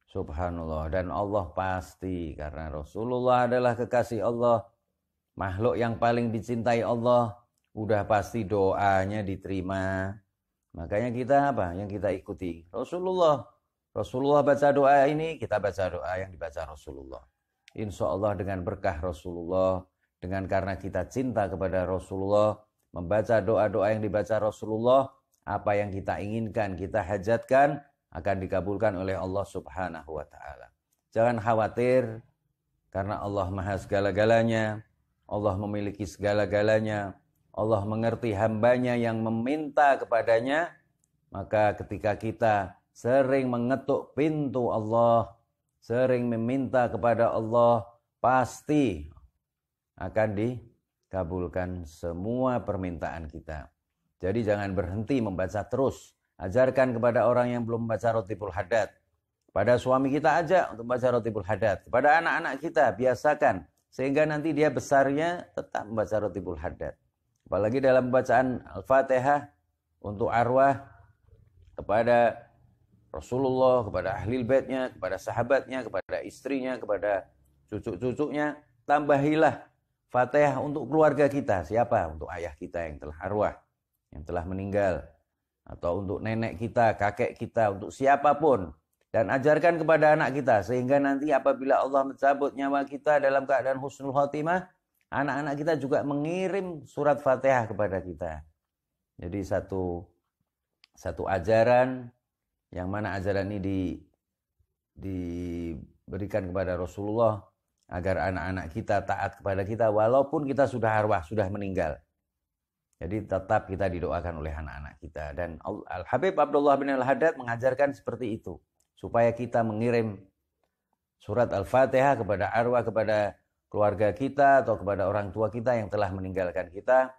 Subhanallah. Dan Allah pasti, karena Rasulullah adalah kekasih Allah, makhluk yang paling dicintai Allah, udah pasti doanya diterima. Makanya kita apa? Yang kita ikuti Rasulullah. Rasulullah baca doa ini, kita baca doa yang dibaca Rasulullah. Insya Allah dengan berkah Rasulullah, dengan karena kita cinta kepada Rasulullah, membaca doa-doa yang dibaca Rasulullah, apa yang kita inginkan, kita hajatkan, akan dikabulkan oleh Allah Subhanahu wa ta'ala. Jangan khawatir, karena Allah maha segala-galanya, Allah memiliki segala-galanya, Allah mengerti hambanya yang meminta kepadanya, maka ketika kita sering mengetuk pintu Allah, sering meminta kepada Allah, pasti akan dikabulkan semua permintaan kita. Jadi jangan berhenti membaca terus. Ajarkan kepada orang yang belum membaca Rotibul Hadad. Pada suami kita aja untuk membaca Rotibul Hadad. Kepada anak-anak kita biasakan. Sehingga nanti dia besarnya tetap membaca Rotibul Hadad. Apalagi dalam bacaan Al-Fatihah untuk arwah kepada Rasulullah, kepada ahli baitnya, kepada sahabatnya, kepada istrinya, kepada cucu-cucunya. Tambahilah Fatihah untuk keluarga kita. Siapa? Untuk ayah kita yang telah arwah, yang telah meninggal. Atau untuk nenek kita, kakek kita, untuk siapapun. Dan ajarkan kepada anak kita. Sehingga nanti apabila Allah mencabut nyawa kita dalam keadaan husnul khotimah, anak-anak kita juga mengirim surat Fatihah kepada kita. Jadi satu ajaran, yang mana ajaran ini diberikan kepada Rasulullah, agar anak-anak kita taat kepada kita walaupun kita sudah arwah, sudah meninggal. Jadi tetap kita didoakan oleh anak-anak kita. Dan Al-Habib Abdullah bin Al-Haddad mengajarkan seperti itu. Supaya kita mengirim surat Al-Fatihah kepada arwah, kepada keluarga kita atau kepada orang tua kita yang telah meninggalkan kita.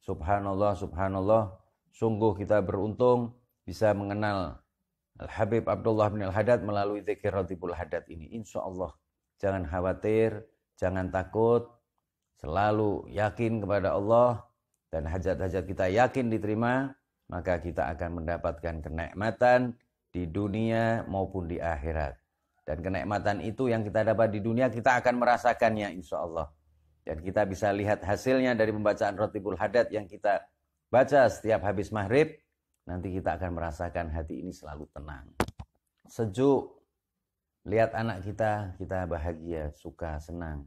Subhanallah, subhanallah. Sungguh kita beruntung bisa mengenal Al-Habib Abdullah bin Al-Haddad melalui dzikir Rotibul Hadad ini. Insya Allah. Jangan khawatir, jangan takut, selalu yakin kepada Allah, dan hajat-hajat kita yakin diterima, maka kita akan mendapatkan kenikmatan di dunia maupun di akhirat. Dan kenikmatan itu yang kita dapat di dunia, kita akan merasakannya insya Allah. Dan kita bisa lihat hasilnya dari pembacaan Rotibul Hadad yang kita baca setiap habis maghrib, nanti kita akan merasakan hati ini selalu tenang, sejuk. Lihat anak kita bahagia, suka, senang.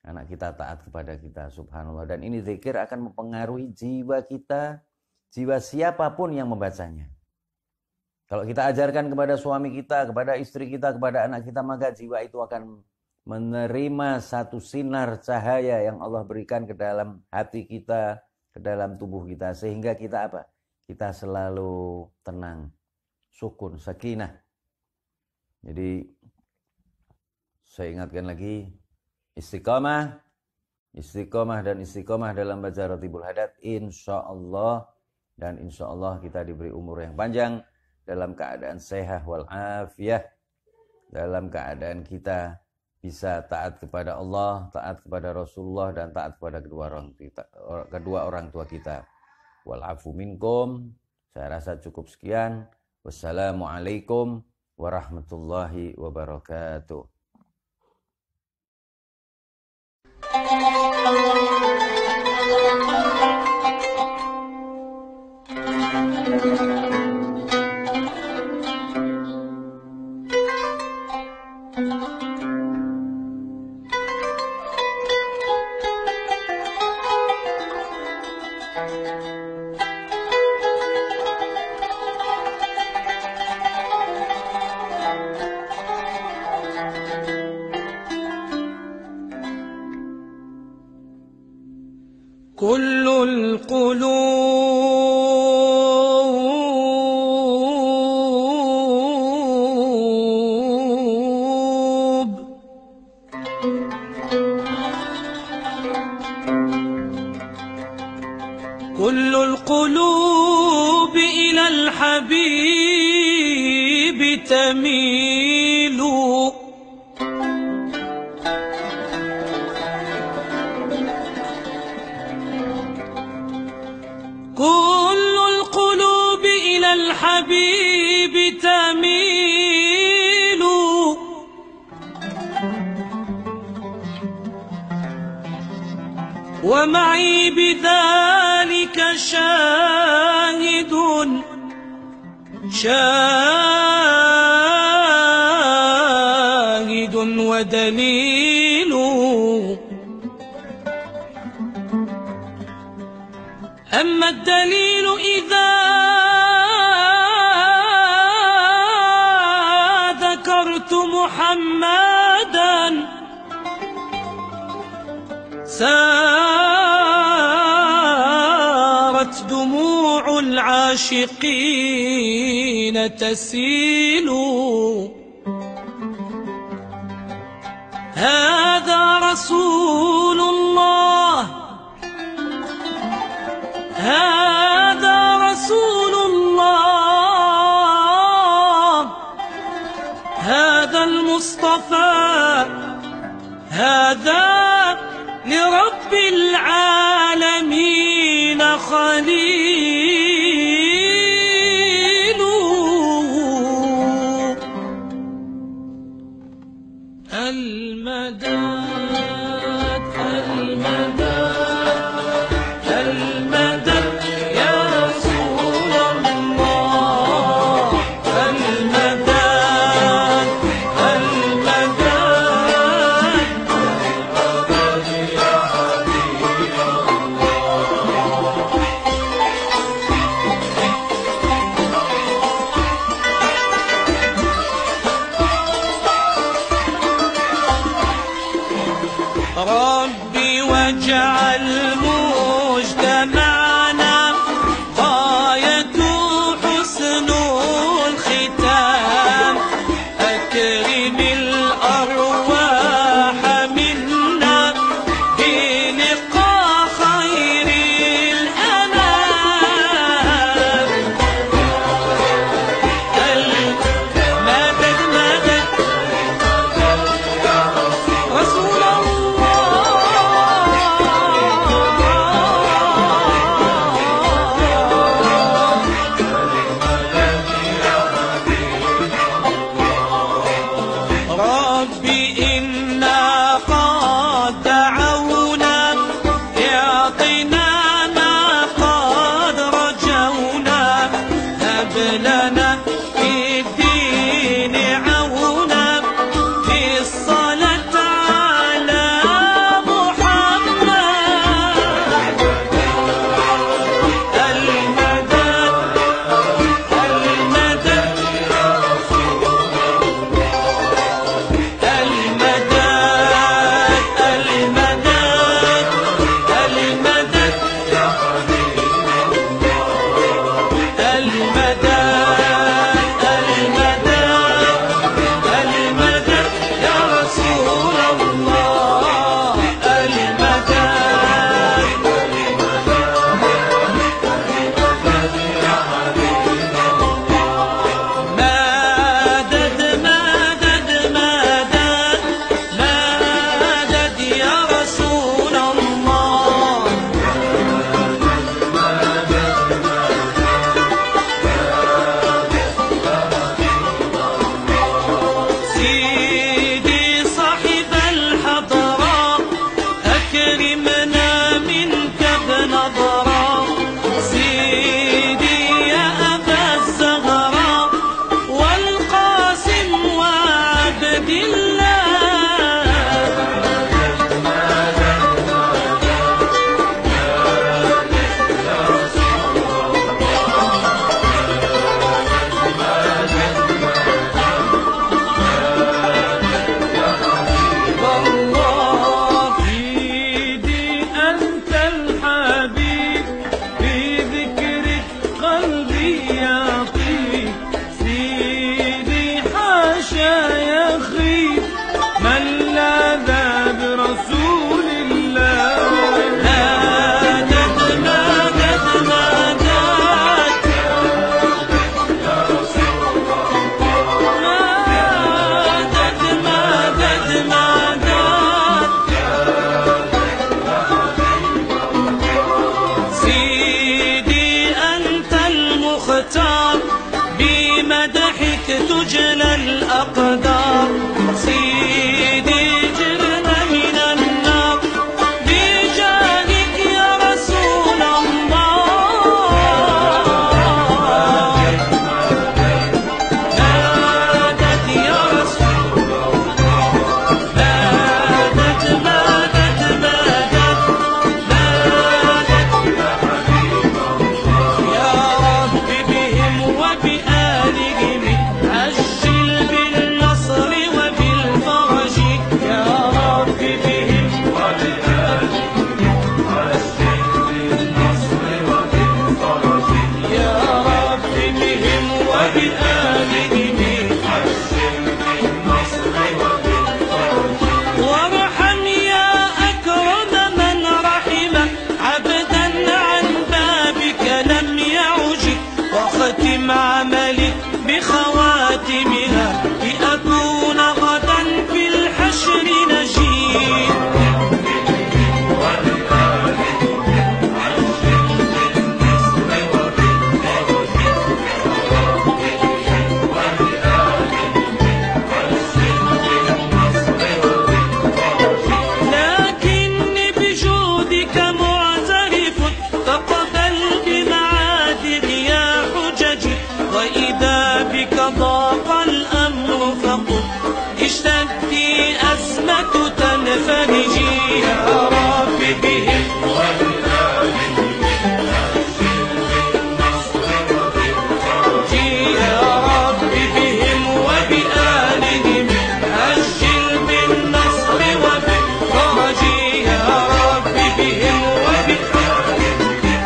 Anak kita taat kepada kita, subhanallah. Dan ini zikir akan mempengaruhi jiwa kita, jiwa siapapun yang membacanya. Kalau kita ajarkan kepada suami kita, kepada istri kita, kepada anak kita, maka jiwa itu akan menerima satu sinar cahaya yang Allah berikan ke dalam hati kita, ke dalam tubuh kita. Sehingga kita apa? Kita selalu tenang, sukun, sakinah. Jadi saya ingatkan lagi, istiqamah dan istiqamah dalam baca Rotibul Hadad, insya Allah, dan insya Allah kita diberi umur yang panjang dalam keadaan sehat wal afiyah, dalam keadaan kita bisa taat kepada Allah, taat kepada Rasulullah, dan taat kepada kedua orang tua kita. Wal afu minkum. Saya rasa cukup sekian. Wassalamualaikum warahmatullahi wabarakatuh. كل القلوب كل القلوب إلى الحبيب تميل كل القلوب إلى الحبيب تميل ومعي بذلك شاهد ودليل أما الدليل إذا ذكرت محمدا سارت دموع العاشقين تسيل هذا رسول الله هذا رسول الله هذا المصطفى هذا لرب العالمين خليل المداد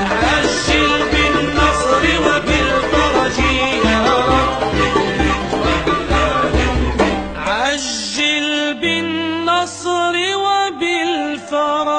عجل بالنصر وبالفرج يا رب عجل بالنصر وبالفرج